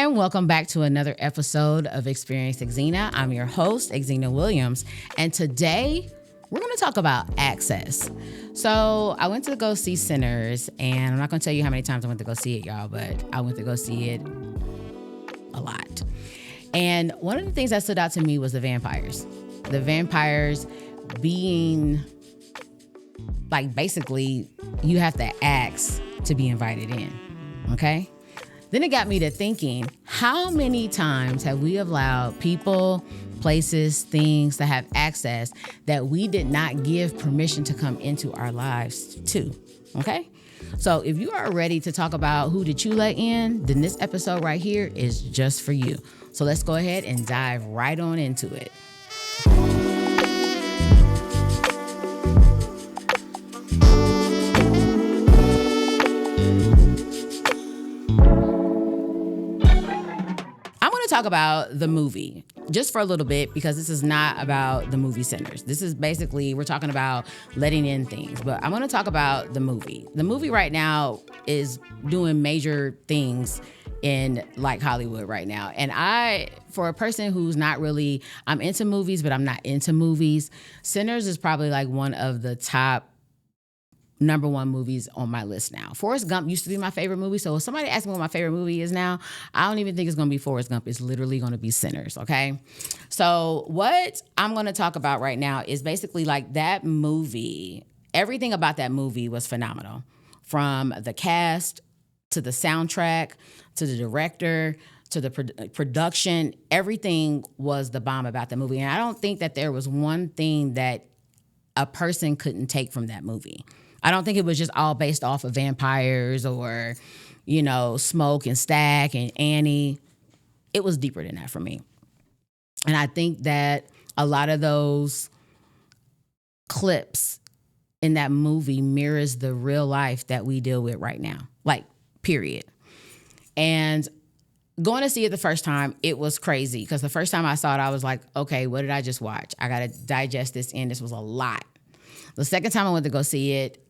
And welcome back to another episode of Experience Exzneair. I'm your host, Exzneair Williams, and today we're going to talk about access. So I went to go see Sinners, and I'm not going to tell you how many times I went to go see it, y'all, but I went to go see it a lot. And one of the things that stood out to me was the vampires. The vampires being, like, basically, you have to ask to be invited in, okay? Then it got me to thinking, how many times have we allowed people, places, things to have access that we did not give permission to come into our lives to, okay? So if you are ready to talk about who did you let in, then this episode right here is just for you. So let's go ahead and dive right on into it. Talk about the movie just for a little bit, because this is not about the movie Sinners. This is basically, we're talking about letting in things, but I want to talk about the movie. The movie right now is doing major things in like Hollywood right now. And for a person who's not really, I'm into movies, but I'm not into movies, Sinners is probably like one of the top number one movies on my list now. Forrest Gump used to be my favorite movie. So if somebody asks me what my favorite movie is now, I don't even think it's going to be Forrest Gump. It's literally going to be Sinners. Okay. So what I'm going to talk about right now is basically like that movie. Everything about that movie was phenomenal, from the cast to the soundtrack, to the director, to the production. Everything was the bomb about the movie. And I don't think that there was one thing that a person couldn't take from that movie. I don't think it was just all based off of vampires or, you know, Smoke and Stack and Annie. It was deeper than that for me. And I think that a lot of those clips in that movie mirrors the real life that we deal with right now, like, period. And going to see it the first time, it was crazy, because the first time I saw it, I was like, okay, what did I just watch? I got to digest this in. This was a lot. The second time I went to go see it,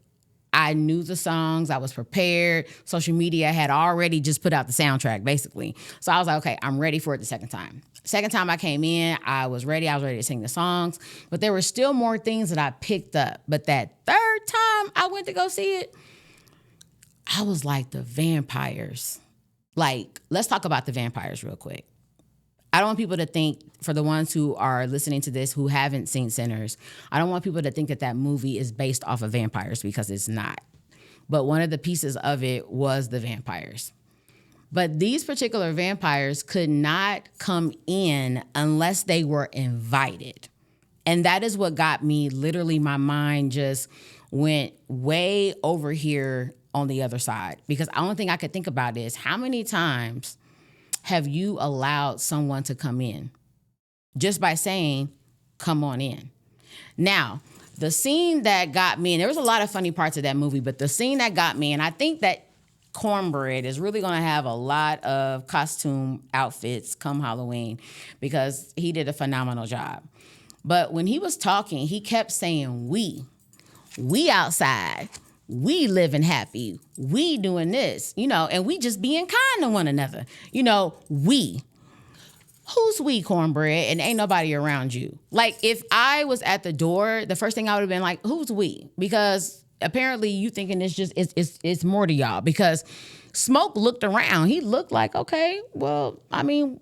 I knew the songs. I was prepared. Social media had already just put out the soundtrack, basically. So I was like, okay, I'm ready for it the second time. Second time I came in, I was ready. I was ready to sing the songs. But there were still more things that I picked up. But that third time I went to go see it, I was like, the vampires. Like, let's talk about the vampires real quick. I don't want people to think, for the ones who are listening to this who haven't seen Sinners, I don't want people to think that that movie is based off of vampires, because it's not. But one of the pieces of it was the vampires. But these particular vampires could not come in unless they were invited. And that is what got me, literally, my mind just went way over here on the other side. Because the only thing I could think about is, how many times have you allowed someone to come in just by saying, come on in? Now, the scene that got me, and there was a lot of funny parts of that movie, but the scene that got me, and I think that Cornbread is really going to have a lot of costume outfits come Halloween, because he did a phenomenal job. But when he was talking, he kept saying, we outside. We living happy, we doing this, you know, and we just being kind to one another. You know, we. Who's we, Cornbread? And ain't nobody around you. Like, if I was at the door, the first thing I would have been like, who's we? Because apparently you thinking it's more to y'all. Because Smoke looked around. He looked like, okay, well, I mean,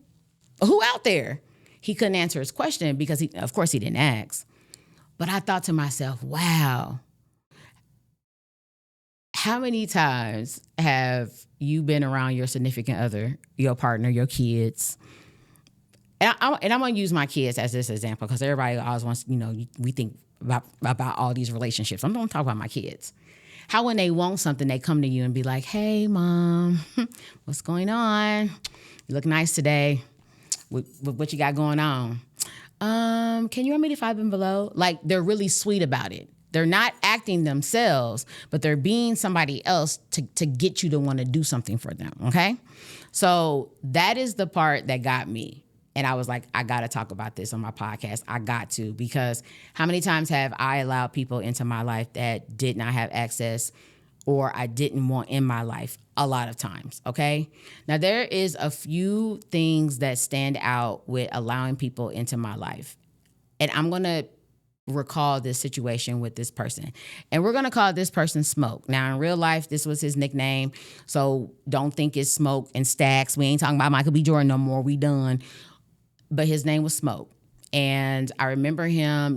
who out there? He couldn't answer his question because, of course, he didn't ask. But I thought to myself, wow. How many times have you been around your significant other, your partner, your kids? And I'm going to use my kids as this example, because everybody always wants, you know, we think about all these relationships. I'm going to talk about my kids. How when they want something, they come to you and be like, hey, Mom, what's going on? You look nice today. What you got going on? Can you run me to Five and Below? Like, they're really sweet about it. They're not acting themselves, but they're being somebody else to get you to want to do something for them, okay? So that is the part that got me. And I was like, I got to talk about this on my podcast. I got to, because how many times have I allowed people into my life that did not have access or I didn't want in my life a lot of times, okay? Now, there is a few things that stand out with allowing people into my life. And I'm going to recall this situation with this person. And we're going to call this person Smoke. Now, in real life, this was his nickname. So don't think it's Smoke and Stacks. We ain't talking about Michael B. Jordan no more. We done. But his name was Smoke. And I remember him,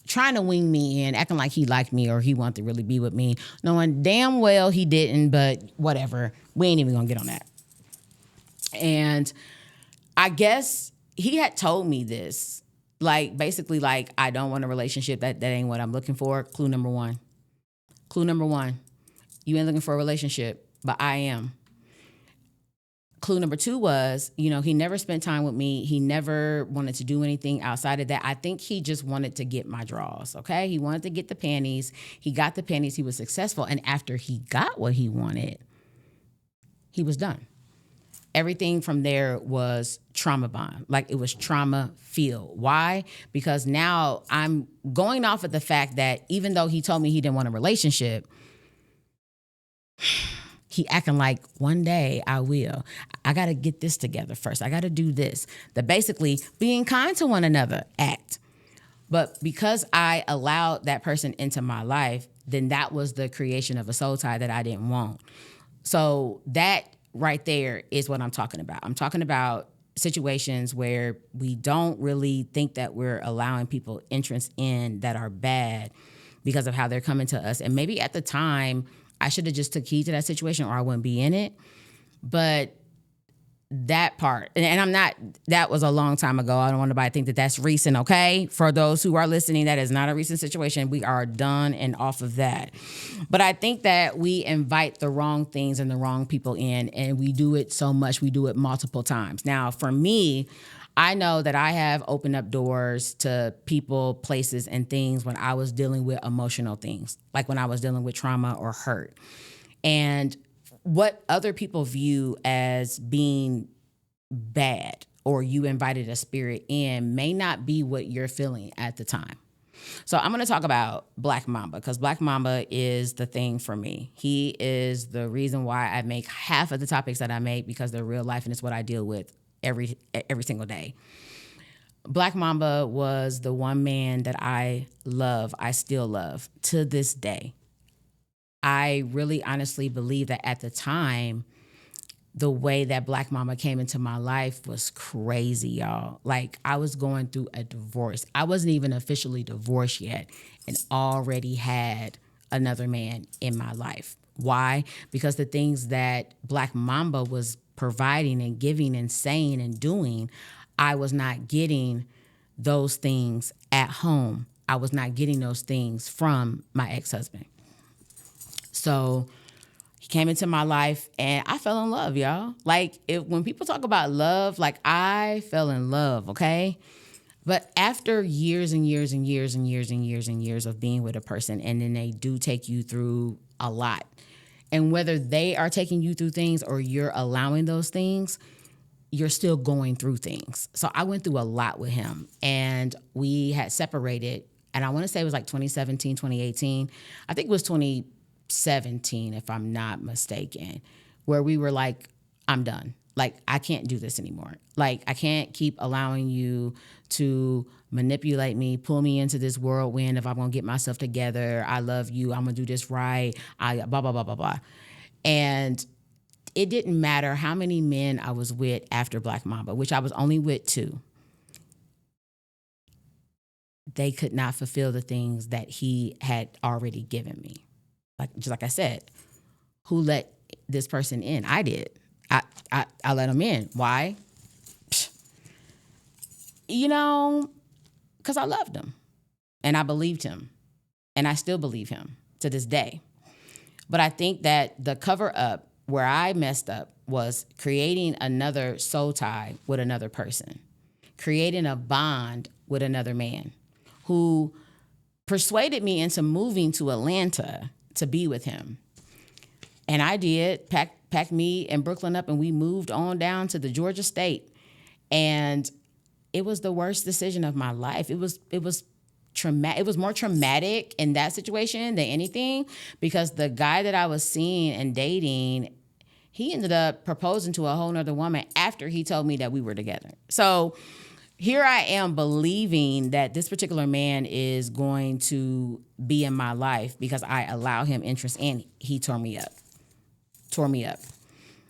trying to wing me in, acting like he liked me or he wanted to really be with me, knowing damn well he didn't, but whatever. We ain't even going to get on that. And I guess he had told me this. Basically, I don't want a relationship. That ain't what I'm looking for. Clue number one. You ain't looking for a relationship, but I am. Clue number two was, he never spent time with me. He never wanted to do anything outside of that. I think he just wanted to get my draws, okay? He wanted to get the panties. He got the panties. He was successful. And after he got what he wanted, he was done. Everything from there was trauma bond. It was trauma filled. Why? Because now I'm going off of the fact that even though he told me he didn't want a relationship, he acting like one day I will. I got to get this together first. I got to do this. The basically being kind to one another act. But because I allowed that person into my life, then that was the creation of a soul tie that I didn't want. So that right there is what I'm talking about. I'm talking about situations where we don't really think that we're allowing people entrance in that are bad because of how they're coming to us. And maybe at the time, I should have just took heed to that situation or I wouldn't be in it. But that part, and that was a long time ago. I don't want anybody to think that that's recent, okay? For those who are listening, that is not a recent situation. We are done and off of that. But I think that we invite the wrong things and the wrong people in, and we do it so much. We do it multiple times. Now, for me, I know that I have opened up doors to people, places, and things when I was dealing with emotional things, like when I was dealing with trauma or hurt. And what other people view as being bad or you invited a spirit in may not be what you're feeling at the time. So I'm going to talk about Black Mamba because Black Mamba is the thing for me. He is the reason why I make half of the topics that I make because they're real life and it's what I deal with every single day. Black Mamba was the one man that I still love to this day. I really honestly believe that at the time, the way that Black Mama came into my life was crazy, y'all. I was going through a divorce. I wasn't even officially divorced yet and already had another man in my life. Why? Because the things that Black Mamba was providing and giving and saying and doing, I was not getting those things at home. I was not getting those things from my ex-husband. So he came into my life and I fell in love, y'all. When people talk about love, I fell in love, okay? But after years and years and years and years and years and years of being with a person, and then they do take you through a lot. And whether they are taking you through things or you're allowing those things, you're still going through things. So I went through a lot with him and we had separated. And I want to say it was 2017, 2018. I think it was 2017, if I'm not mistaken, where we were I'm done. I can't do this anymore. I can't keep allowing you to manipulate me, pull me into this whirlwind if I'm going to get myself together. I love you. I'm going to do this right. Blah, blah, blah, blah, blah. And it didn't matter how many men I was with after Black Mamba, which I was only with 2. They could not fulfill the things that he had already given me. Just like I said, who let this person in? I did. I let him in. Why? Because I loved him and I believed him and I still believe him to this day. But I think that the cover up where I messed up was creating another soul tie with another person, creating a bond with another man who persuaded me into moving to Atlanta to be with him. And I did, packed me and Brooklyn up and we moved on down to the Georgia state. And it was the worst decision of my life. It was traumatic. It was more traumatic in that situation than anything, because the guy that I was seeing and dating, he ended up proposing to a whole nother woman after he told me that we were together. So here I am believing that this particular man is going to be in my life because I allow him interest, and he tore me up.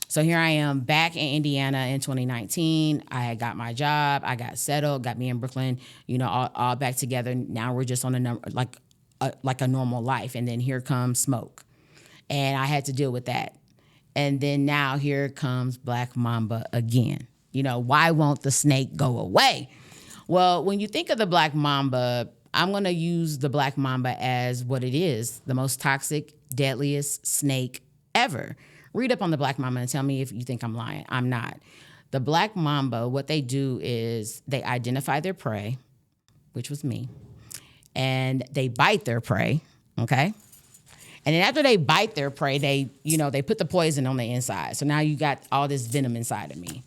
So here I am back in Indiana in 2019. I had got my job. I got settled, got me in Brooklyn, all back together. Now we're just on like a normal life. And then here comes smoke. And I had to deal with that. And then now here comes Black Mamba again. Why won't the snake go away? Well, when you think of the Black Mamba, I'm going to use the Black Mamba as what it is, the most toxic, deadliest snake ever. Read up on the Black Mamba and tell me if you think I'm lying. I'm not. The Black Mamba, what they do is they identify their prey, which was me, and they bite their prey, okay? And then after they bite their prey, they put the poison on the inside. So now you got all this venom inside of me.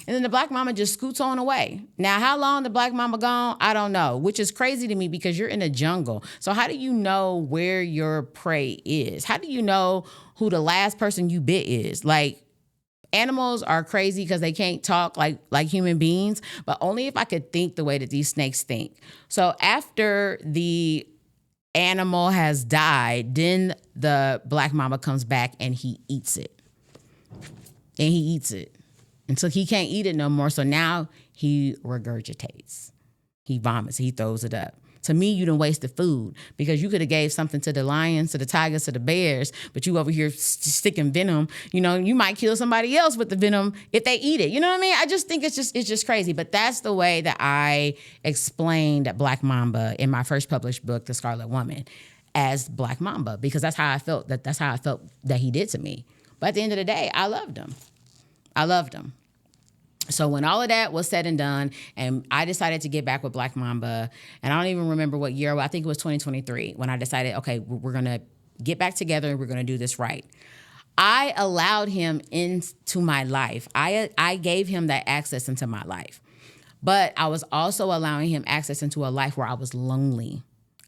And then the Black Mamba just scoots on away. Now, how long the Black Mamba gone, I don't know, which is crazy to me because you're in a jungle. So how do you know where your prey is? How do you know who the last person you bit is? Like, animals are crazy because they can't talk like human beings, but only if I could think the way that these snakes think. So after the animal has died, then the Black Mamba comes back and he eats it. Until he can't eat it no more. So now he regurgitates. He vomits. He throws it up. To me, you done wasted food because you could have gave something to the lions, to the tigers, to the bears, but you over here sticking venom. You might kill somebody else with the venom if they eat it. You know what I mean? I just think it's just crazy. But that's the way that I explained Black Mamba in my first published book, The Scarlet Woman, as Black Mamba, because that's how I felt that he did to me. But at the end of the day, I loved him. So when all of that was said and done, and I decided to get back with Black Mamba, and I don't even remember what year, I think it was 2023, when I decided, okay, we're going to get back together and we're going to do this right. I allowed him into my life. I gave him that access into my life. But I was also allowing him access into a life where I was lonely.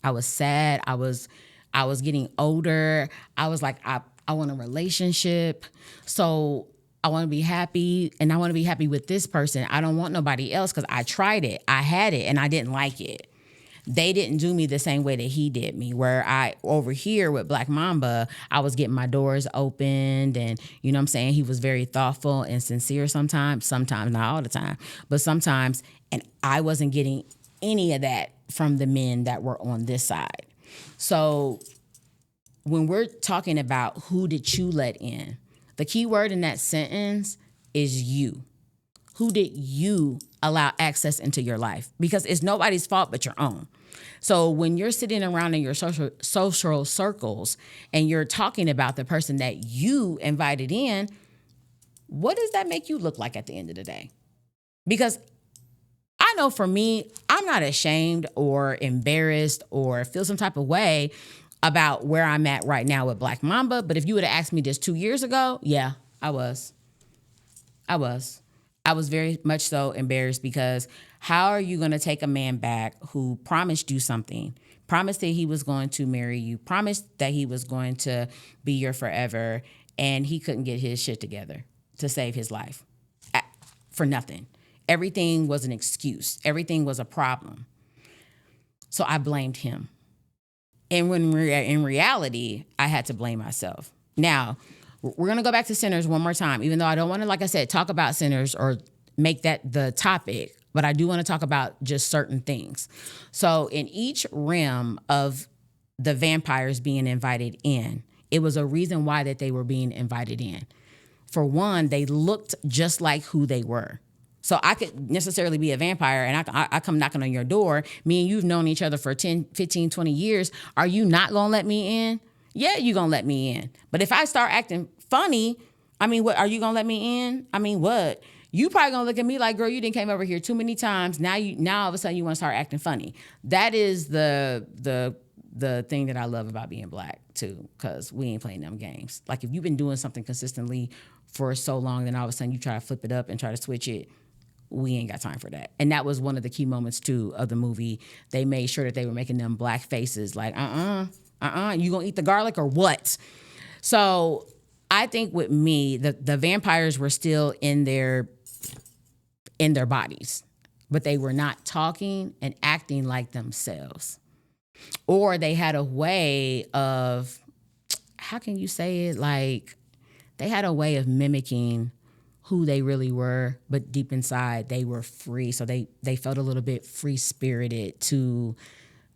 I was sad. I was getting older. I was like, I want a relationship. So I want to be happy, and I want to be happy with this person. I don't want nobody else because I tried it. I had it, and I didn't like it. They didn't do me the same way that he did me, where over here with Black Mamba, I was getting my doors opened, and you know what I'm saying? He was very thoughtful and sincere sometimes, not all the time, but sometimes, and I wasn't getting any of that from the men that were on this side. So when we're talking about who did you let in, the key word in that sentence is you. Who did you allow access into your life? Because it's nobody's fault but your own. So when you're sitting around in your social circles and you're talking about the person that you invited in, what does that make you look like at the end of the day? Because I know for me, I'm not ashamed or embarrassed or feel some type of way about where I'm at right now with Black Mamba. But if you would have asked me this 2 years ago, yeah, I was very much so embarrassed, because how are you going to take a man back who promised you something, promised that he was going to marry you, promised that he was going to be your forever, and he couldn't get his shit together to save his life for nothing? Everything was an excuse. Everything was a problem. So I blamed him. And when in reality, I had to blame myself. Now, we're going to go back to sinners one more time, even though I don't want to, like I said, talk about sinners or make that the topic, but I do want to talk about just certain things. So in each realm of the vampires being invited in, it was a reason why that they were being invited in. For one, they looked just like who they were. So I could necessarily be a vampire and I come knocking on your door. Me and you've known each other for 10, 15, 20 years. Are you not going to let me in? Yeah, you going to let me in. But if I start acting funny, what, are you going to let me in? What? You probably going to look at me like, girl, you done came over here too many times. Now all of a sudden you want to start acting funny. That is the thing that I love about being Black too, because we ain't playing them games. Like if you've been doing something consistently for so long, then all of a sudden you try to flip it up and try to switch it. we ain't got time for that. And that was one of the key moments too of the movie. They made sure that they were making them black faces like, you gonna eat the garlic or what? So I think with me, the vampires were still in their bodies, but they were not talking and acting like themselves. Or they had a way of, how can you say it? Like, they had a way of mimicking who they really were, but deep inside they were free. So they felt a little bit free-spirited to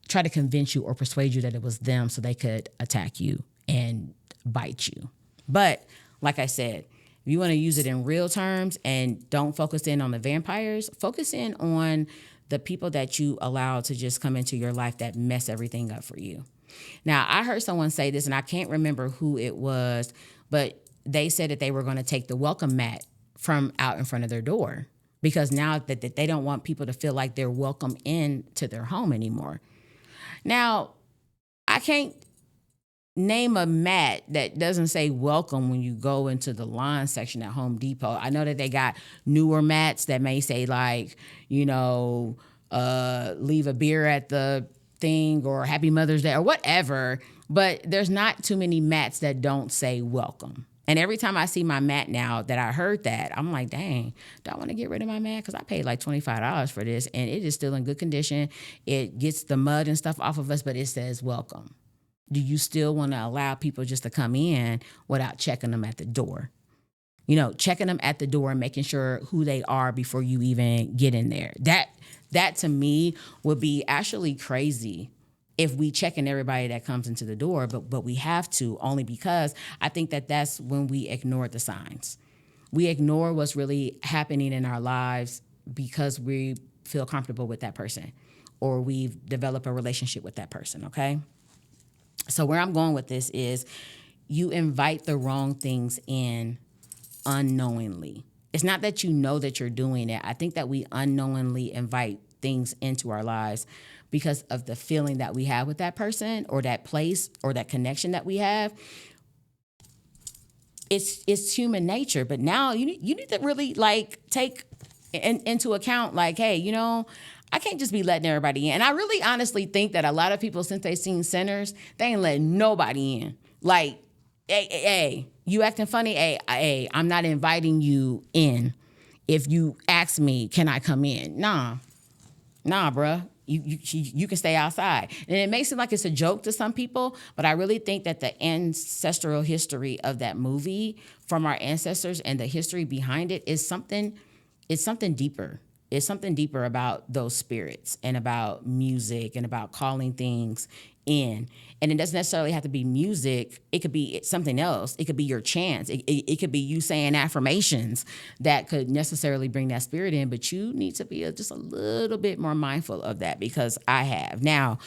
try to convince you or persuade you that it was them so they could attack you and bite you. But like I said, if you want to use it in real terms and don't focus in on the vampires, focus in on the people that you allow to just come into your life that mess everything up for you. Now, I heard someone say this, and I can't remember who it was, but they said that they were going to take the welcome mat from out in front of their door because now that they don't want people to feel like they're welcome into their home anymore. Now, I can't name a mat that doesn't say welcome when you go into the lawn section at Home Depot. I know that they got newer mats that may say like, leave a beer at the thing or Happy Mother's Day or whatever, but there's not too many mats that don't say welcome. And every time I see my mat now that I heard that, I'm like, dang, do I want to get rid of my mat? Because I paid like $25 for this and it is still in good condition. It gets the mud and stuff off of us, but it says welcome. Do you still want to allow people just to come in without checking them at the door? Checking them at the door and making sure who they are before you even get in there. That to me would be actually crazy if we checking everybody that comes into the door, but we have to, only because I think that's when we ignore the signs. We ignore what's really happening in our lives because we feel comfortable with that person or we've developed a relationship with that person, okay? So where I'm going with this is you invite the wrong things in unknowingly. It's not that you know that you're doing it. I think that we unknowingly invite things into our lives because of the feeling that we have with that person or that place or that connection that we have. It's human nature, but now you need to really like take into account like, hey, I can't just be letting everybody in. And I really honestly think that a lot of people, since they seen Sinners, they ain't letting nobody in. Like, hey, you acting funny? Hey, I'm not inviting you in. If you ask me, can I come in? Nah, bruh. You can stay outside. And it may seem like it's a joke to some people, but I really think that the ancestral history of that movie from our ancestors and the history behind it is something deeper. It's something deeper about those spirits and about music and about calling things in. And it doesn't necessarily have to be music. It could be something else. It could be your chants. It could be you saying affirmations that could necessarily bring that spirit in, but you need to be just a little bit more mindful of that because I have. Now,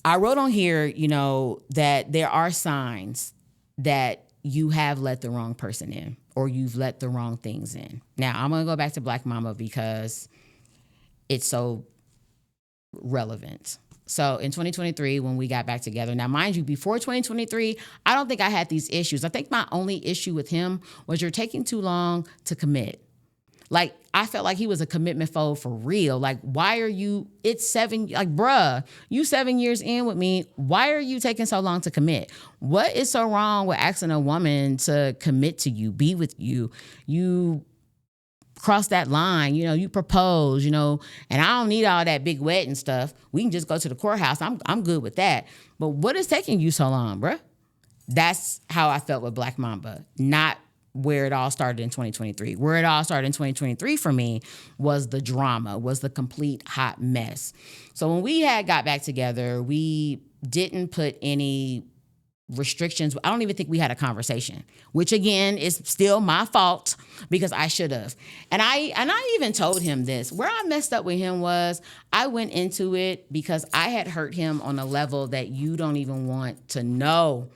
I wrote on here, that there are signs that you have let the wrong person in or you've let the wrong things in. Now, I'm going to go back to Black Mama because it's so relevant. So in 2023, when we got back together, now mind you, before 2023, I don't think I had these issues. I think my only issue with him was you're taking too long to commit. Like, I felt like he was a commitment phobe for real. Like, why are you, it's 7, like, bruh, you 7 years in with me. Why are you taking so long to commit? What is so wrong with asking a woman to commit to you, be with you? You cross that line, you propose, and I don't need all that big wedding stuff. We can just go to the courthouse. I'm good with that. But what is taking you so long, bruh? That's how I felt with Black Mamba, not where it all started in 2023. Where it all started in 2023 for me was the drama, was the complete hot mess. So when we got back together, we didn't put any restrictions. I don't even think we had a conversation, which again is still my fault because I should have. And I even told him this. Where I messed up with him was I went into it because I had hurt him on a level that you don't even want to know.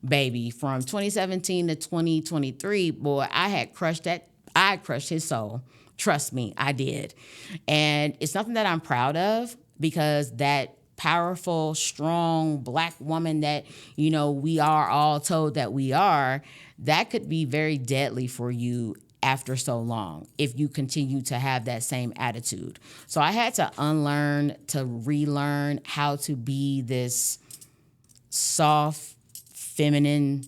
Baby, from 2017 to 2023, boy, I crushed his soul. Trust me, I did. And it's something that I'm proud of because that powerful, strong Black woman that, we are all told that we are, that could be very deadly for you after so long if you continue to have that same attitude. So I had to unlearn, to relearn how to be this soft, feminine,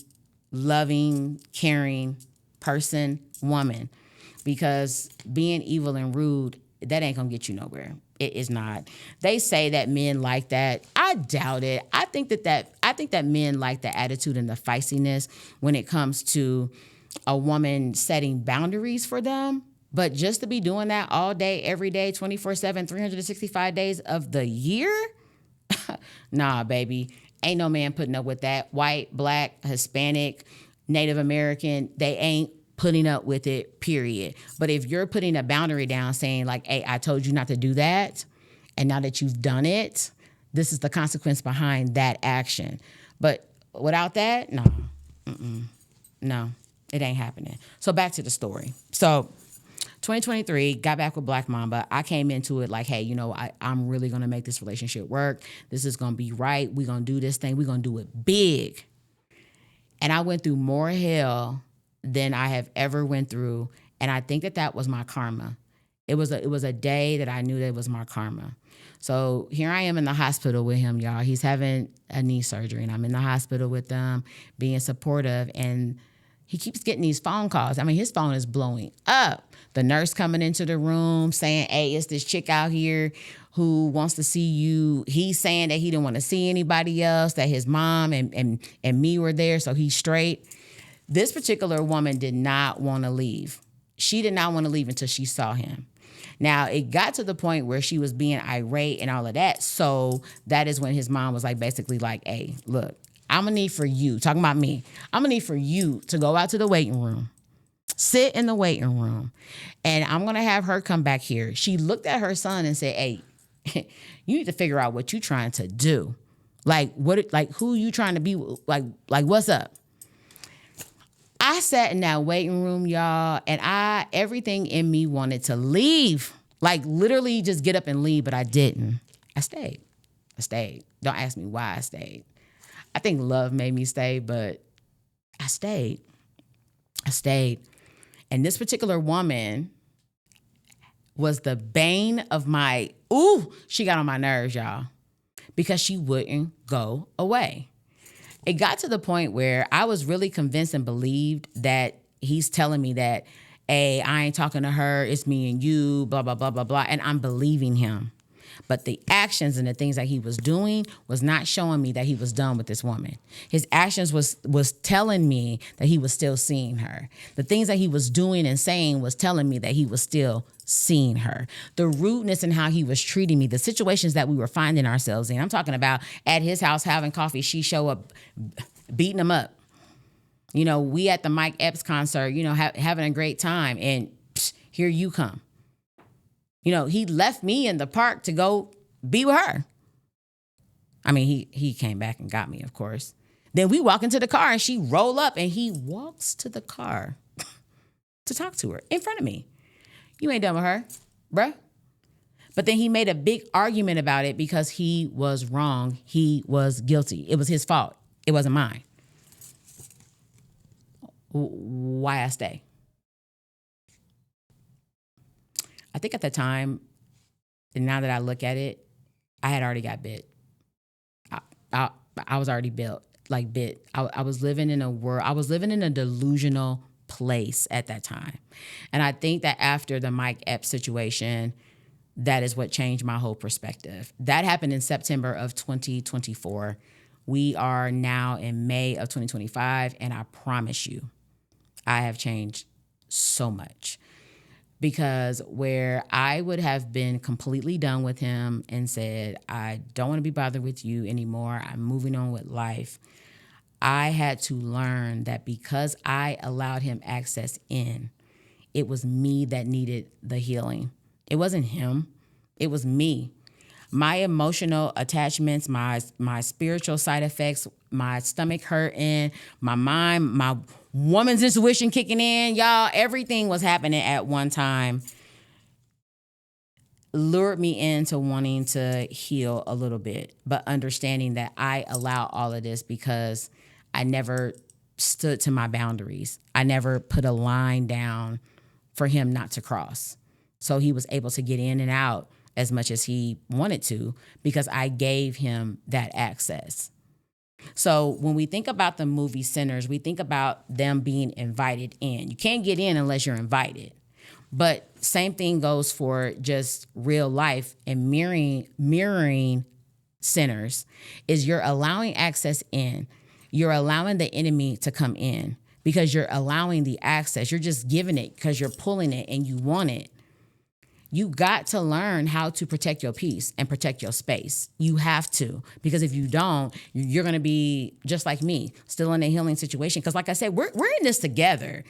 loving, caring person, woman, because being evil and rude, that ain't gonna get you nowhere. It is not. They say that men like that. I doubt it. I think that men like the attitude and the feistiness when it comes to a woman setting boundaries for them. But just to be doing that all day, every day, 24/7, 365 days of the year, nah, baby. Ain't no man putting up with that. White, black, Hispanic, Native American, they ain't putting up with it, period. But if you're putting a boundary down saying like, hey, I told you not to do that, and now that you've done it, this is the consequence behind that action. But without that, no. No, it ain't happening. So back to the story. So 2023, got back with Black Mamba. I came into it like, hey, you know, I'm really going to make this relationship work. This is going to be right. We're going to do this thing. We're going to do it big. And I went through more hell than I have ever went through. And I think that was my karma. It was a day that I knew that it was my karma. So here I am in the hospital with him, y'all. He's having a knee surgery, and I'm in the hospital with them, being supportive. And he keeps getting these phone calls. I mean, his phone is blowing up. The nurse coming into the room saying, hey, it's this chick out here who wants to see you. He's saying that he didn't want to see anybody else, that his mom and me were there, so he's straight. This particular woman did not want to leave. She did not want to leave until she saw him. Now, it got to the point where she was being irate and all of that. So that is when his mom was like, basically like, hey, look, I'm going to need for you, talking about me, I'm going to need for you to go out to the waiting room, sit in the waiting room, and I'm going to have her come back here. She looked at her son and said, hey, you need to figure out what you're trying to do. Like, who you trying to be? Like, what's up? I sat in that waiting room, y'all, and everything in me wanted to leave. Like, literally just get up and leave, but I didn't. I stayed. Don't ask me why I stayed. I think love made me stay, but I stayed. And this particular woman was the bane of she got on my nerves, y'all, because she wouldn't go away. It got to the point where I was really convinced and believed that he's telling me that, hey, I ain't talking to her, it's me and you, blah, blah, blah, blah, blah. And I'm believing him. But the actions and the things that he was doing was not showing me that he was done with this woman. His actions was telling me that he was still seeing her. The things that he was doing and saying was telling me that he was still seeing her. The rudeness in how he was treating me, the situations that we were finding ourselves in. I'm talking about at his house having coffee, she show up beating him up. You know, we at the Mike Epps concert, you know, having a great time, and here you come. You know, he left me in the park to go be with her. I mean, he came back and got me, of course. Then we walk into the car and she roll up and he walks to the car to talk to her in front of me. You ain't done with her, bruh. But then he made a big argument about it because he was wrong. He was guilty. It was his fault. It wasn't mine. Why I stay? I think at the time, and now that I look at it, I had already got bit. I was already bit. I was living in a world, I was living in a delusional place at that time. And I think that after the Mike Epps situation, that is what changed my whole perspective. That happened in September of 2024. We are now in May of 2025, and I promise you, I have changed so much. Because where I would have been completely done with him and said, I don't want to be bothered with you anymore, I'm moving on with life, I had to learn that because I allowed him access in, it was me that needed the healing. It wasn't him. It was me. My emotional attachments, my spiritual side effects, my stomach hurting, my mind, my woman's intuition kicking in, y'all, everything was happening at one time, lured me into wanting to heal a little bit, but understanding that I allow all of this because I never stood to my boundaries. I never put a line down for him not to cross. So he was able to get in and out as much as he wanted to because I gave him that access. So when we think about the movie Sinners, we think about them being invited in. You can't get in unless you're invited. But same thing goes for just real life and mirroring Sinners is you're allowing access in. You're allowing the enemy to come in because you're allowing the access. You're just giving it because you're pulling it and you want it. You got to learn how to protect your peace and protect your space. You have to, because if you don't, you're going to be just like me, still in a healing situation. Because like I said, we're in this together.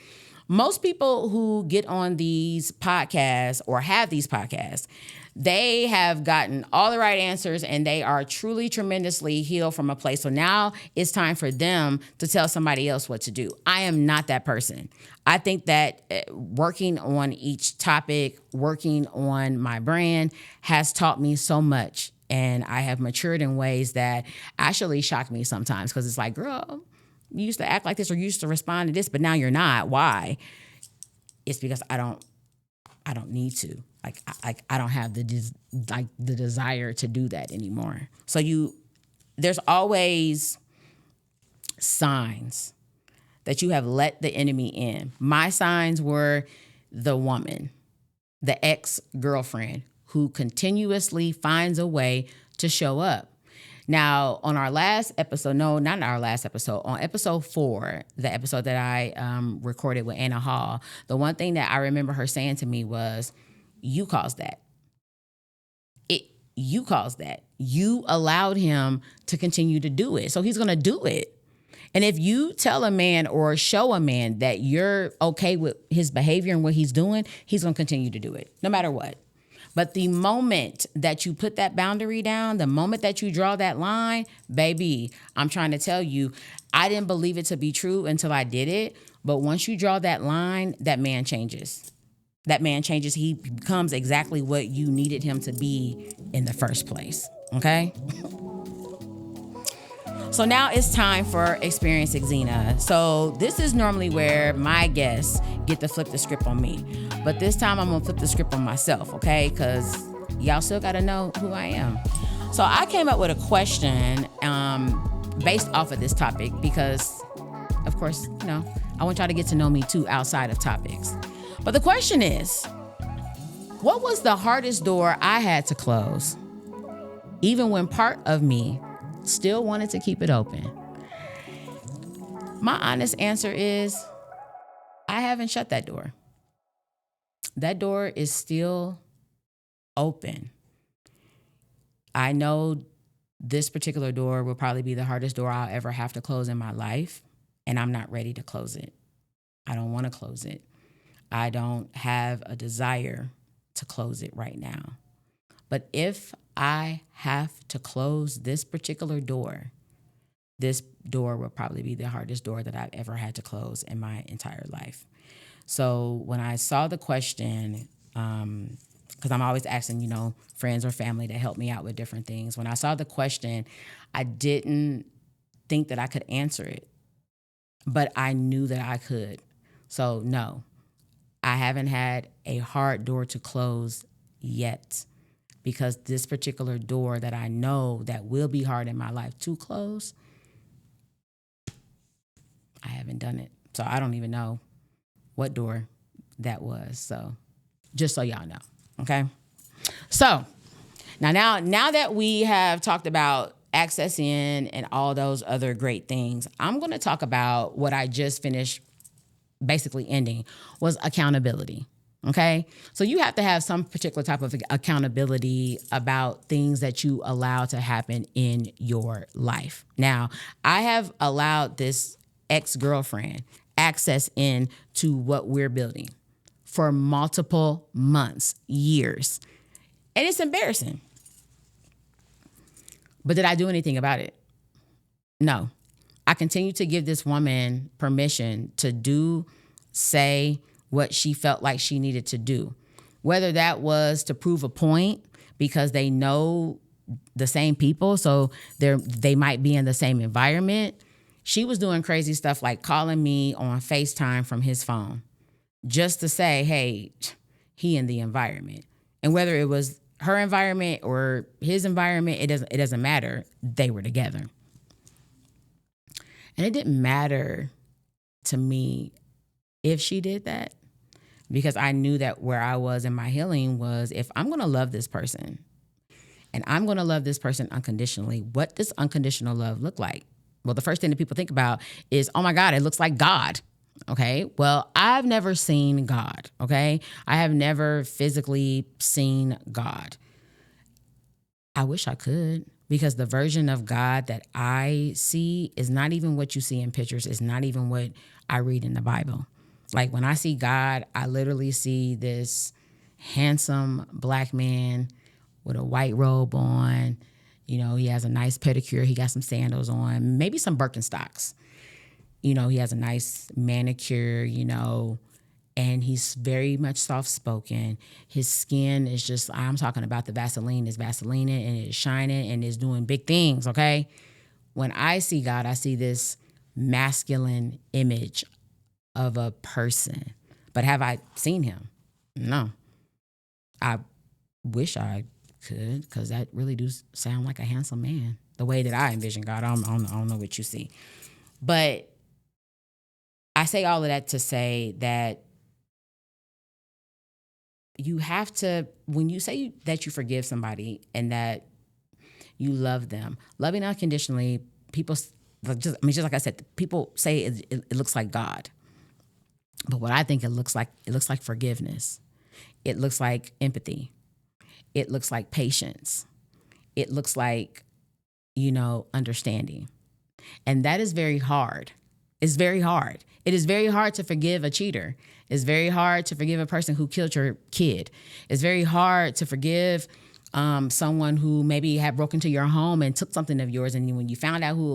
Most people who get on these podcasts or have these podcasts, they have gotten all the right answers and they are truly tremendously healed from a place. So now it's time for them to tell somebody else what to do. I am not that person. I think that working on each topic, working on my brand has taught me so much. And I have matured in ways that actually shock me sometimes because it's like, girl, you used to act like this or you used to respond to this, but now you're not. Why? It's because I don't need to. I don't have the desire to do that anymore. So there's always signs that you have let the enemy in. My signs were the woman, the ex-girlfriend who continuously finds a way to show up. Now, on our last episode, no, not our last episode, on episode 4, the episode that I recorded with Anna Hall, the one thing that I remember her saying to me was, you caused that. You caused that. You allowed him to continue to do it. So he's going to do it. And if you tell a man or show a man that you're okay with his behavior and what he's doing, he's going to continue to do it, no matter what. But the moment that you put that boundary down, the moment that you draw that line, baby, I'm trying to tell you, I didn't believe it to be true until I did it. But once you draw that line, that man changes. That man changes. He becomes exactly what you needed him to be in the first place. Okay? So now it's time for Experience Exzneair. So this is normally where my guests get to flip the script on me. But this time I'm going to flip the script on myself, okay? Because y'all still got to know who I am. So I came up with a question based off of this topic because, of course, I want y'all to get to know me too outside of topics. But the question is, what was the hardest door I had to close, even when part of me still wanted to keep it open? My honest answer is, I haven't shut that door. That door is still open. I know this particular door will probably be the hardest door I'll ever have to close in my life, and I'm not ready to close it. I don't want to close it. I don't have a desire to close it right now. But if I have to close this particular door, this door will probably be the hardest door that I've ever had to close in my entire life. So when I saw the question, because I'm always asking, friends or family to help me out with different things. When I saw the question, I didn't think that I could answer it, but I knew that I could. So no, I haven't had a hard door to close yet, because this particular door that I know that will be hard in my life to close, I haven't done it. So I don't even know what door that was. So just so y'all know, okay? So now that we have talked about access in and all those other great things, I'm going to talk about what I just finished basically ending, was accountability. Okay. So you have to have some particular type of accountability about things that you allow to happen in your life. Now, I have allowed this ex-girlfriend access into what we're building for multiple months, years. And it's embarrassing. But did I do anything about it? No. I continue to give this woman permission to do, say, what she felt like she needed to do. Whether that was to prove a point because they know the same people, so they might be in the same environment. She was doing crazy stuff like calling me on FaceTime from his phone. just to say, hey, he in the environment. And whether it was her environment or his environment, it doesn't matter. They were together. And it didn't matter to me if she did that, because I knew that where I was in my healing was, if I'm going to love this person and I'm going to love this person unconditionally, what does unconditional love look like? Well, the first thing that people think about is, oh my God, it looks like God. Okay. Well, I've never seen God. Okay. I have never physically seen God. I wish I could, because the version of God that I see is not even what you see in pictures. It's not even what I read in the Bible. Like, when I see God, I literally see this handsome Black man with a white robe on. You know, he has a nice pedicure. He got some sandals on, maybe some Birkenstocks. You know, he has a nice manicure, you know, and he's very much soft-spoken. His skin is just, I'm talking about the Vaseline is Vaselining and it's shining and it's doing big things, okay? When I see God, I see this masculine image of a person. But have I seen him? No. I wish I could, because that really do sound like a handsome man. The way that I envision God, I don't know what you see. But I say all of that to say that you have to, when you say that you forgive somebody and that you love them, loving unconditionally, people, just like I said, people say it looks like God. But what I think it looks like forgiveness. It looks like empathy. It looks like patience. It looks like, understanding. And that is very hard. It's very hard. It is very hard to forgive a cheater. It's very hard to forgive a person who killed your kid. It's very hard to forgive someone who maybe had broken into your home and took something of yours, and when you found out who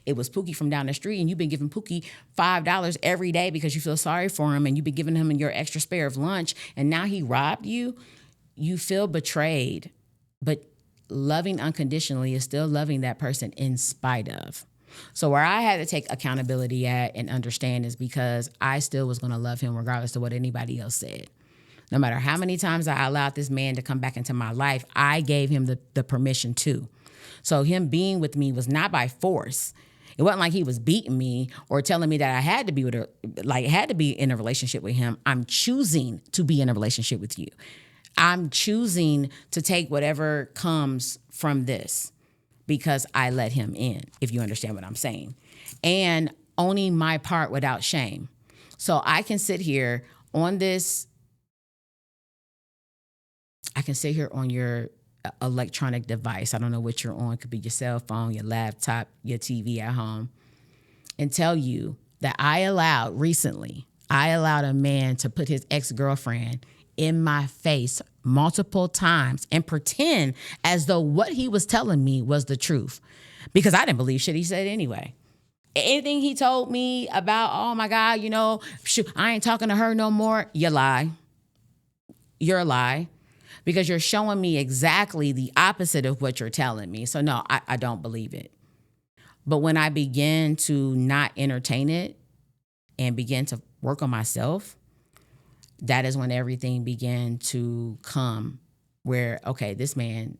it was Pookie from down the street, and you've been giving Pookie $5 every day because you feel sorry for him, and you've been giving him your extra spare of lunch, and now he robbed you. You feel betrayed, but loving unconditionally is still loving that person in spite of. So where I had to take accountability at and understand is because I still was going to love him regardless of what anybody else said. No matter how many times I allowed this man to come back into my life, I gave him the permission to. So him being with me was not by force. It wasn't like he was beating me or telling me that I had to be had to be in a relationship with him. I'm choosing to be in a relationship with you. I'm choosing to take whatever comes from this because I let him in, if you understand what I'm saying. And owning my part without shame. So I can sit here on this, I can sit here on your electronic device. I don't know what you're on. It could be your cell phone, your laptop, your TV at home, and tell you that I allowed a man to put his ex-girlfriend in my face multiple times and pretend as though what he was telling me was the truth, because I didn't believe shit he said anyway. Anything he told me about, oh my God, shoot, I ain't talking to her no more. You lie. You're a lie, because you're showing me exactly the opposite of what you're telling me. So no, I don't believe it. But when I begin to not entertain it and begin to work on myself, that is when everything began to come where, okay, this man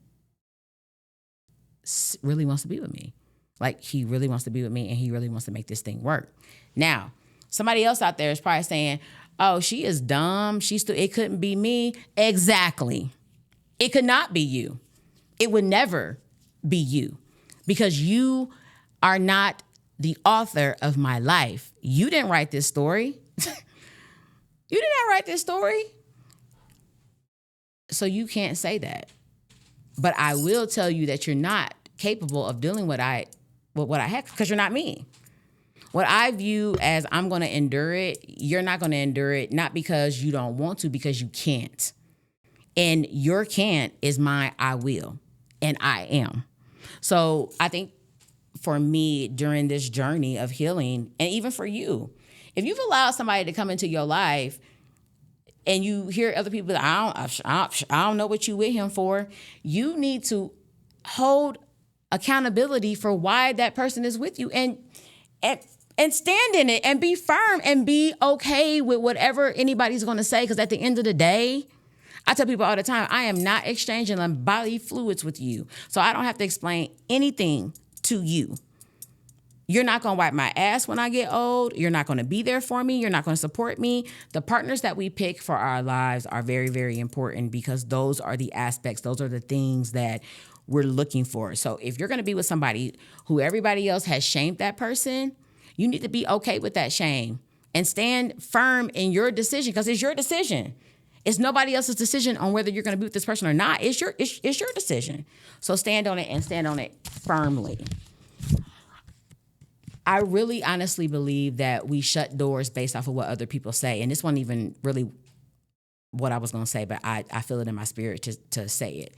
really wants to be with me. Like, he really wants to be with me, and he really wants to make this thing work. Now, somebody else out there is probably saying, oh, she is dumb. It couldn't be me. Exactly. It could not be you. It would never be you, because you are not the author of my life. You didn't write this story. You did not write this story. So you can't say that. But I will tell you that you're not capable of dealing with what I had, because you're not me. What I view as I'm going to endure it, you're not going to endure it, not because you don't want to, because you can't. And your can't is my I will, and I am. So I think for me, during this journey of healing, and even for you, if you've allowed somebody to come into your life and you hear other people, I don't know what you with him for, you need to hold accountability for why that person is with you. And and stand in it and be firm and be okay with whatever anybody's going to say. Because at the end of the day, I tell people all the time, I am not exchanging bodily fluids with you. So I don't have to explain anything to you. You're not going to wipe my ass when I get old. You're not going to be there for me. You're not going to support me. The partners that we pick for our lives are very, very important because those are the aspects. Those are the things that we're looking for. So if you're going to be with somebody who everybody else has shamed that person, you need to be okay with that shame and stand firm in your decision because it's your decision. It's nobody else's decision on whether you're going to be with this person or not. It's your decision. So stand on it and stand on it firmly. I really honestly believe that we shut doors based off of what other people say. And this wasn't even really what I was going to say, but I feel it in my spirit to say it.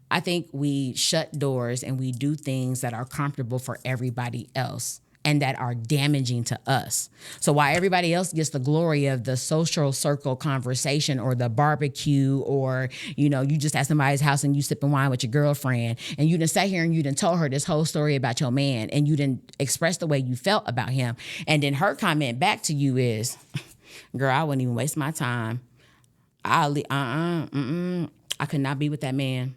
I think we shut doors and we do things that are comfortable for everybody else and that are damaging to us. So while everybody else gets the glory of the social circle conversation or the barbecue or, you just at somebody's house and you sipping wine with your girlfriend and you done sat here and you done told her this whole story about your man and you done expressed the way you felt about him. And then her comment back to you is, girl, I wouldn't even waste my time. I could not be with that man.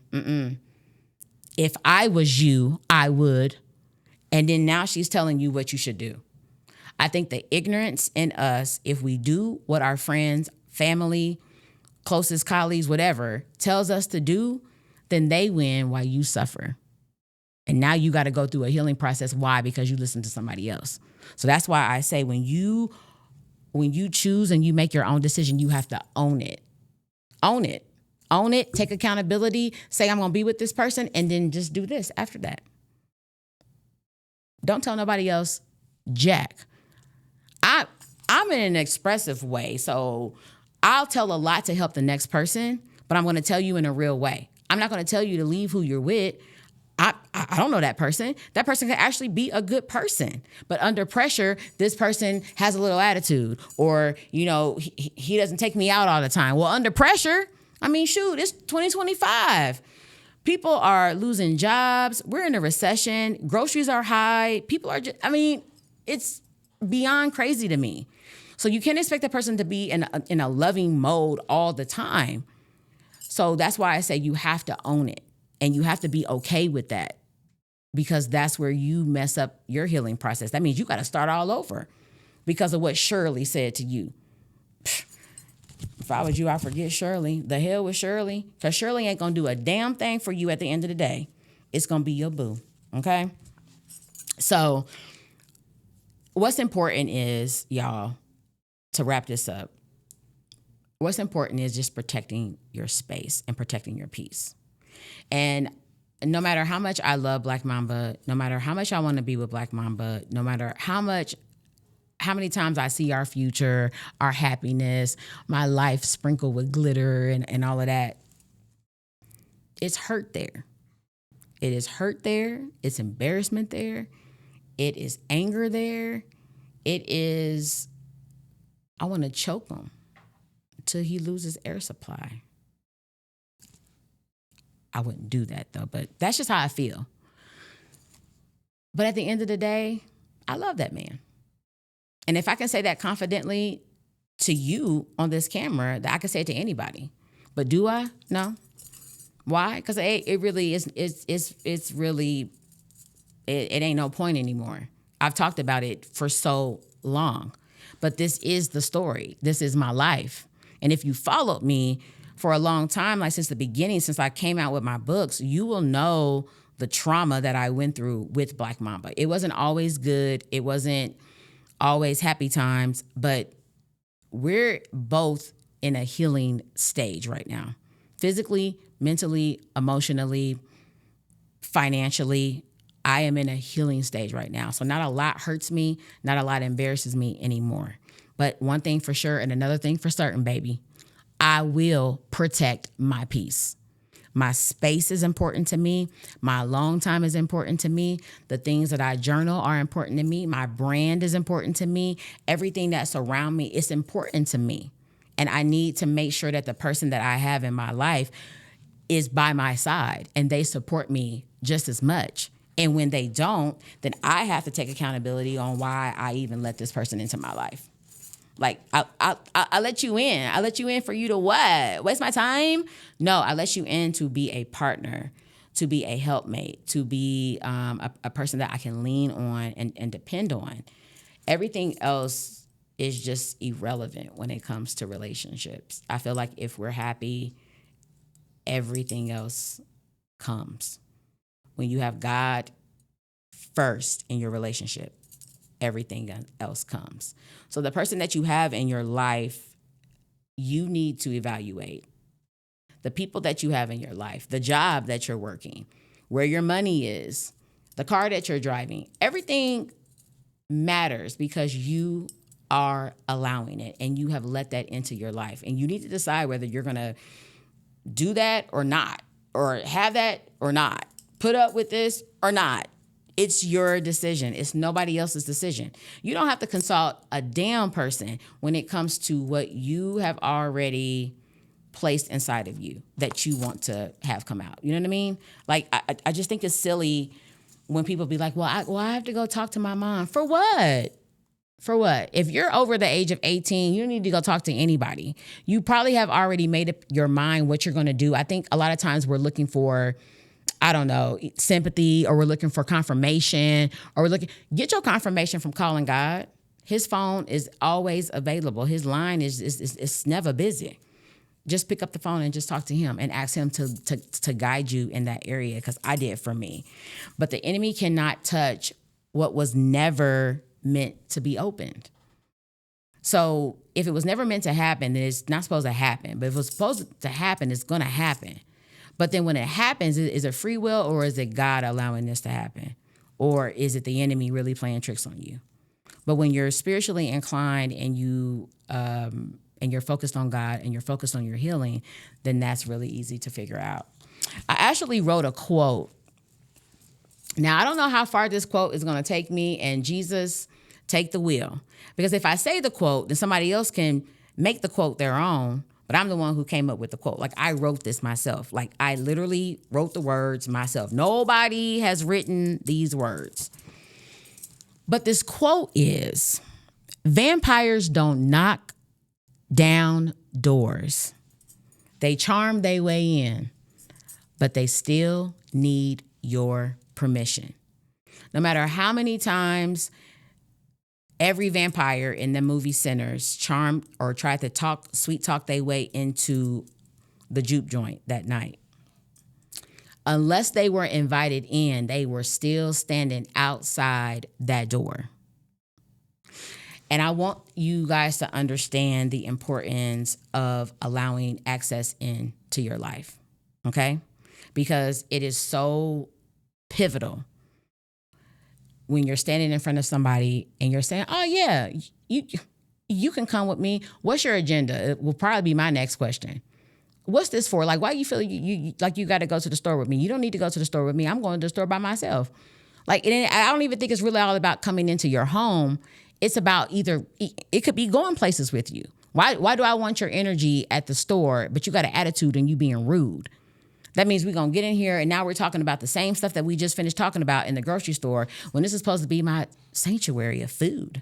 If I was you, I would. And then now she's telling you what you should do. I think the ignorance in us, if we do what our friends, family, closest colleagues, whatever, tells us to do, then they win while you suffer. And now you got to go through a healing process. Why? Because you listen to somebody else. So that's why I say when you choose and you make your own decision, you have to own it. Own it. Own it. Take accountability. Say I'm going to be with this person and then just do this after that. Don't tell nobody else, jack. I'm in an expressive way, so I'll tell a lot to help the next person, but I'm going to tell you in a real way. I'm not going to tell you to leave who you're with. I don't know that person. That person can actually be a good person, but under pressure, this person has a little attitude, or he doesn't take me out all the time. Well, under pressure, shoot, it's 2025. People are losing jobs. We're in a recession. Groceries are high. People are just, it's beyond crazy to me. So you can't expect a person to be in a loving mode all the time. So that's why I say you have to own it and you have to be okay with that because that's where you mess up your healing process. That means you got to start all over because of what Shirley said to you. If I was you, I'd forget Shirley. The hell with Shirley. Because Shirley ain't going to do a damn thing for you at the end of the day. It's going to be your boo. Okay? So what's important is, y'all, to wrap this up, what's important is just protecting your space and protecting your peace. And no matter how much I love Black Mamba, no matter how much I want to be with Black Mamba, no matter how many times I see our future, our happiness, my life sprinkled with glitter and all of that, it's hurt there. It is hurt there. It's embarrassment there. It is anger there. It is, I want to choke him until he loses air supply. I wouldn't do that though, but that's just how I feel. But at the end of the day, I love that man. And if I can say that confidently to you on this camera, that I can say it to anybody. But do I? No. Why? Because it really is. It's really. It ain't no point anymore. I've talked about it for so long, but this is the story. This is my life. And if you followed me for a long time, like since the beginning, since I came out with my books, you will know the trauma that I went through with Black Mamba. It wasn't always good. It wasn't always happy times, but we're both in a healing stage right now. Physically, mentally, emotionally, financially, I am in a healing stage right now. So not a lot hurts me, not a lot embarrasses me anymore. But one thing for sure and another thing for certain, baby, I will protect my peace. My space is important to me. My alone time is important to me. The things that I journal are important to me. My brand is important to me. Everything that surrounds me is important to me. And I need to make sure that the person that I have in my life is by my side and they support me just as much. And when they don't, then I have to take accountability on why I even let this person into my life. Like, I let you in. I let you in for you to what? Waste my time? No, I let you in to be a partner, to be a helpmate, to be a person that I can lean on and depend on. Everything else is just irrelevant when it comes to relationships. I feel like if we're happy, everything else comes. When you have God first in your relationship, everything else comes. So the person that you have in your life, you need to evaluate. The people that you have in your life, the job that you're working, where your money is, the car that you're driving, everything matters because you are allowing it and you have let that into your life. And you need to decide whether you're going to do that or not, or have that or not, put up with this or not. It's your decision. It's nobody else's decision. You don't have to consult a damn person when it comes to what you have already placed inside of you that you want to have come out. You know what I mean? Like, I just think it's silly when people be like, well, I have to go talk to my mom. For what? For what? If you're over the age of 18, you don't need to go talk to anybody. You probably have already made up your mind what you're going to do. I think a lot of times we're looking for, I don't know, sympathy, or we're looking for confirmation, or get your confirmation from calling God. His phone is always available. His line is never busy. Just pick up the phone and just talk to him and ask him to guide you in that area, because I did for me. But the enemy cannot touch what was never meant to be opened. So if it was never meant to happen, then it's not supposed to happen. But if it was supposed to happen, it's going to happen. But then when it happens, is it free will, or is it God allowing this to happen? Or is it the enemy really playing tricks on you? But when you're spiritually inclined and you're focused on God and you're focused on your healing, then that's really easy to figure out. I actually wrote a quote. Now, I don't know how far this quote is going to take me, and Jesus, take the wheel. Because if I say the quote, then somebody else can make the quote their own. But I'm the one who came up with the quote. Like, I wrote this myself. Like, I literally wrote the words myself. Nobody has written these words. But this quote is, vampires don't knock down doors. They charm their way in, but they still need your permission. No matter how many times every vampire in the movie Sinners charmed or tried to sweet talk their way into the juke joint that night, unless they were invited in, they were still standing outside that door. And I want you guys to understand the importance of allowing access into your life, okay? Because it is so pivotal when you're standing in front of somebody and you're saying, oh yeah, you can come with me. What's your agenda? It will probably be my next question. What's this for? Like, why do you feel you like you got to go to the store with me? You don't need to go to the store with me. I'm going to the store by myself. Like, I don't even think it's really all about coming into your home. It's about it could be going places with you. Why do I want your energy at the store, but you got an attitude and you being rude? That means we're going to get in here and now we're talking about the same stuff that we just finished talking about in the grocery store when this is supposed to be my sanctuary of food.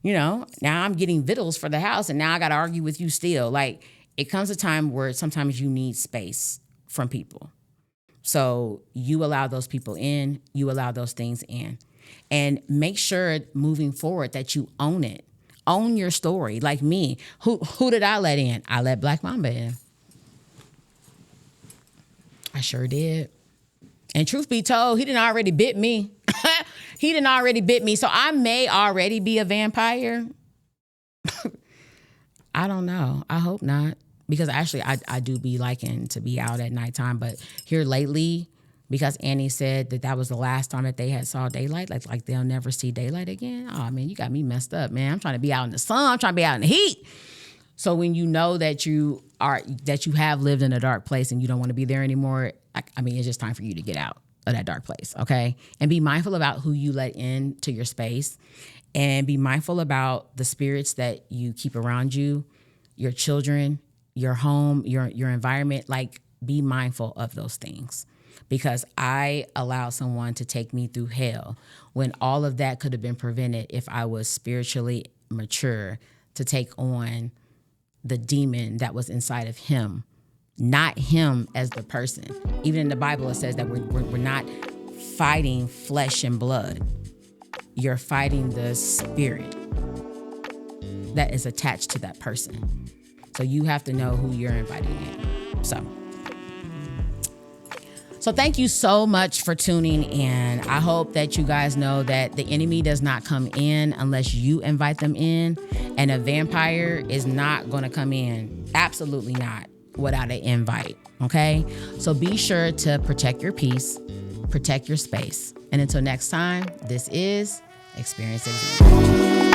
You know, now I'm getting victuals for the house and now I got to argue with you still. Like, it comes a time where sometimes you need space from people. So you allow those people in, you allow those things in. And make sure moving forward that you own it. Own your story. Like me, who did I let in? I let Black Mamba in. I sure did. And truth be told, he didn't already bit me. He didn't already bit me. So I may already be a vampire. I don't know. I hope not. Because actually, I do be liking to be out at nighttime. But here lately, because Annie said that was the last time that they had saw daylight, like they'll never see daylight again. Oh, man, you got me messed up, man. I'm trying to be out in the sun. I'm trying to be out in the heat. So when you know that you have lived in a dark place and you don't want to be there anymore, I mean, it's just time for you to get out of that dark place, okay? And be mindful about who you let into your space, and be mindful about the spirits that you keep around you, your children, your home, your environment. Like, be mindful of those things. because I allowed someone to take me through hell when all of that could have been prevented if I was spiritually mature to take on the demon that was inside of him, not him as the person. Even in the Bible, it says that we're not fighting flesh and blood. You're fighting the spirit that is attached to that person. So you have to know who you're inviting in. So thank you so much for tuning in. I hope that you guys know that the enemy does not come in unless you invite them in. And a vampire is not going to come in, absolutely not, without an invite. Okay? So be sure to protect your peace, protect your space. And until next time, this is Experience Exzneair.